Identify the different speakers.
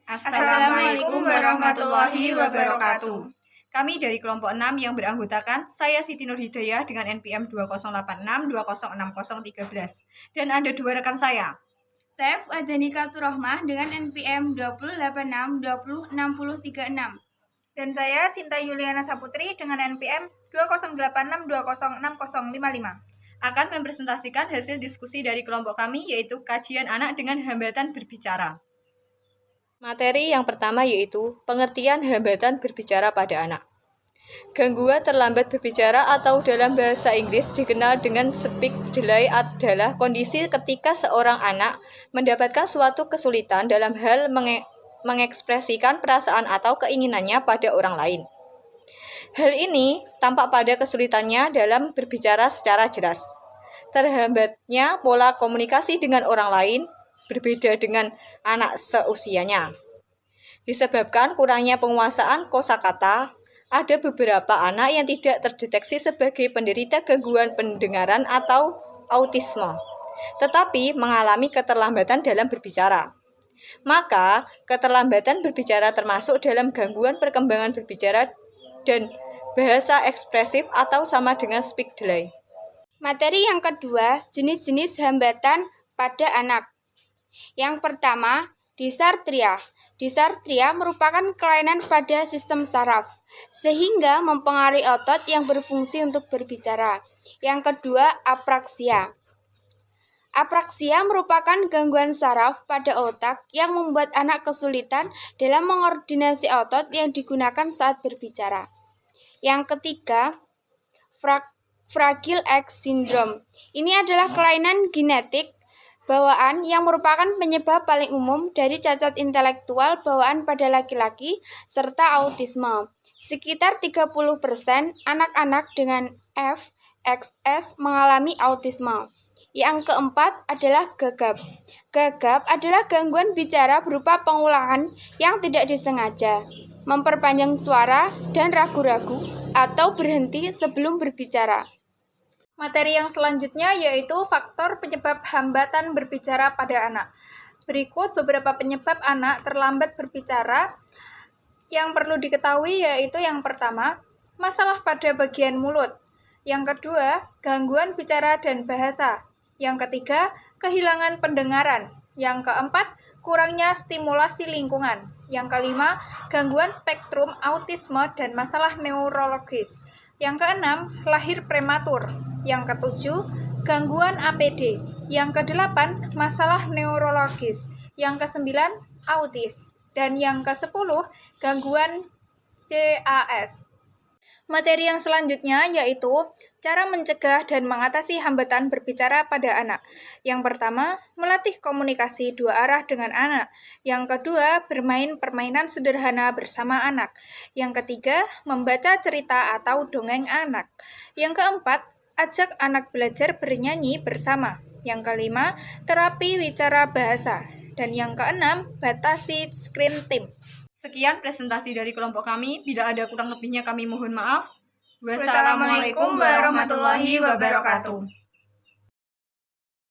Speaker 1: Assalamualaikum warahmatullahi wabarakatuh. Kami dari kelompok 6 yang beranggotakan saya Siti Nur Hidayah dengan NPM 2086206013 dan ada dua rekan saya.
Speaker 2: Saya Fuadani Kapturrohmah dengan NPM 2086206036.
Speaker 3: Dan saya Sinta Yuliana Saputri dengan NPM 2086206055.
Speaker 1: Akan mempresentasikan hasil diskusi dari kelompok kami yaitu kajian anak dengan hambatan berbicara. Materi yang pertama yaitu pengertian hambatan berbicara pada anak. Gangguan terlambat berbicara atau dalam bahasa Inggris dikenal dengan speech delay adalah kondisi ketika seorang anak mendapatkan suatu kesulitan dalam hal mengekspresikan perasaan atau keinginannya pada orang lain. Hal ini tampak pada kesulitannya dalam berbicara secara jelas. Terhambatnya pola komunikasi dengan orang lain berbeda dengan anak seusianya. Disebabkan kurangnya penguasaan kosakata, ada beberapa anak yang tidak terdeteksi sebagai penderita gangguan pendengaran atau autisme, tetapi mengalami keterlambatan dalam berbicara. Maka, keterlambatan berbicara termasuk dalam gangguan perkembangan berbicara dan bahasa ekspresif atau sama dengan speech delay.
Speaker 2: Materi yang kedua, jenis-jenis hambatan pada anak. Yang pertama, disartria. Disartria merupakan kelainan pada sistem saraf, sehingga mempengaruhi otot yang berfungsi untuk berbicara. Yang kedua, apraksia. Apraksia merupakan gangguan saraf pada otak yang membuat anak kesulitan dalam mengordinasi otot yang digunakan saat berbicara. Yang ketiga, Fragile X syndrome. Ini adalah kelainan genetik bawaan yang merupakan penyebab paling umum dari cacat intelektual bawaan pada laki-laki serta autisme. Sekitar 30% anak-anak dengan FXS mengalami autisme. Yang keempat adalah gagap. Gagap adalah gangguan bicara berupa pengulangan yang tidak disengaja, memperpanjang suara dan ragu-ragu atau berhenti sebelum berbicara.
Speaker 3: Materi yang selanjutnya yaitu faktor penyebab hambatan berbicara pada anak. Berikut beberapa penyebab anak terlambat berbicara yang perlu diketahui yaitu yang pertama, masalah pada bagian mulut. Yang kedua, gangguan bicara dan bahasa. Yang ketiga, kehilangan pendengaran. Yang keempat, kurangnya stimulasi lingkungan. Yang kelima, gangguan spektrum autisme dan masalah neurologis. Yang keenam, lahir prematur. Yang ketujuh, gangguan APD. Yang kedelapan, masalah neurologis. Yang kesembilan, autis. Dan yang kesepuluh, gangguan CAS. Materi yang selanjutnya yaitu cara mencegah dan mengatasi hambatan berbicara pada anak. Yang pertama, melatih komunikasi dua arah dengan anak. Yang kedua, bermain permainan sederhana bersama anak. Yang ketiga, membaca cerita atau dongeng anak. Yang keempat, ajak anak belajar bernyanyi bersama. Yang kelima, terapi wicara bahasa. Dan yang keenam, batasi screen time.
Speaker 1: Sekian presentasi dari kelompok kami. Bila ada kurang lebihnya kami mohon maaf.
Speaker 3: Wassalamualaikum warahmatullahi wabarakatuh.